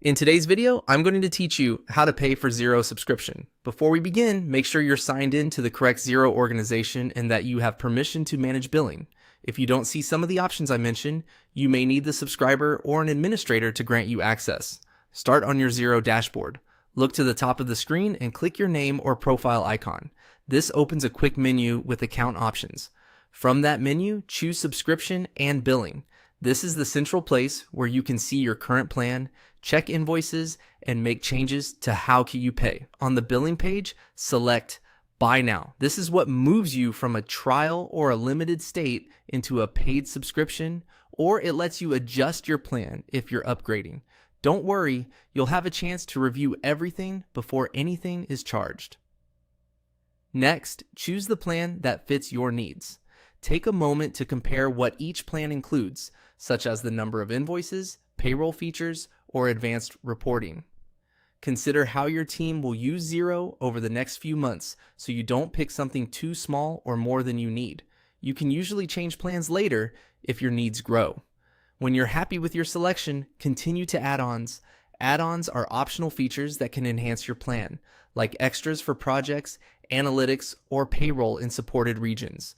In today's video, I'm going to teach you how to pay for Xero Subscription. Before we begin, make sure you're signed in to the correct Xero organization and that you have permission to manage billing. If you don't see some of the options I mentioned, you may need the subscriber or an administrator to grant you access. Start on your Xero dashboard. Look to the top of the screen and click your name or profile icon. This opens a quick menu with account options. From that menu, choose Subscription and Billing. This is the central place where you can see your current plan, check invoices, and make changes to how can you pay. On the billing page, select Buy Now. This is what moves you from a trial or a limited state into a paid subscription, or it lets you adjust your plan if you're upgrading. Don't worry, you'll have a chance to review everything before anything is charged. Next, choose the plan that fits your needs. Take a moment to compare what each plan includes, such as the number of invoices, payroll features, or advanced reporting. Consider how your team will use Xero over the next few months so you don't pick something too small or more than you need. You can usually change plans later if your needs grow. When you're happy with your selection, continue to add-ons. Add-ons are optional features that can enhance your plan, like extras for projects, analytics, or payroll in supported regions.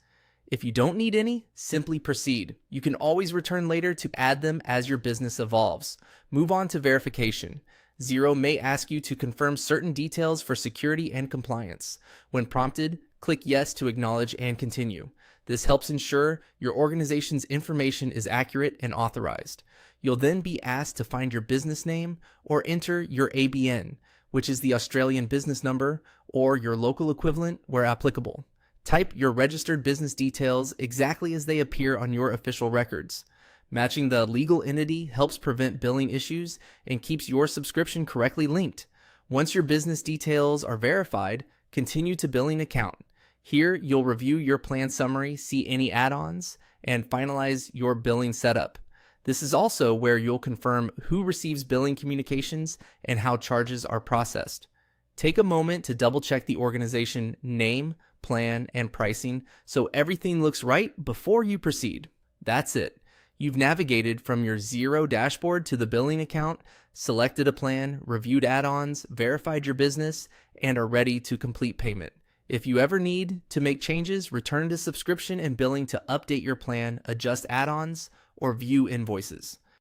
If you don't need any, simply proceed. You can always return later to add them as your business evolves. Move on to verification. Xero may ask you to confirm certain details for security and compliance. When prompted, click Yes to acknowledge and continue. This helps ensure your organization's information is accurate and authorized. You'll then be asked to find your business name or enter your ABN, which is the Australian business number, or your local equivalent where applicable. Type your registered business details exactly as they appear on your official records. Matching the legal entity helps prevent billing issues and keeps your subscription correctly linked. Once your business details are verified, continue to billing account. Here, you'll review your plan summary, see any add-ons, and finalize your billing setup. This is also where you'll confirm who receives billing communications and how charges are processed. Take a moment to double-check the organization name, plan, and pricing so everything looks right before you proceed. That's it. You've navigated from your Xero dashboard to the billing account, selected a plan, reviewed add-ons, verified your business, and are ready to complete payment. If you ever need to make changes, return to subscription and billing to update your plan, adjust add-ons, or view invoices.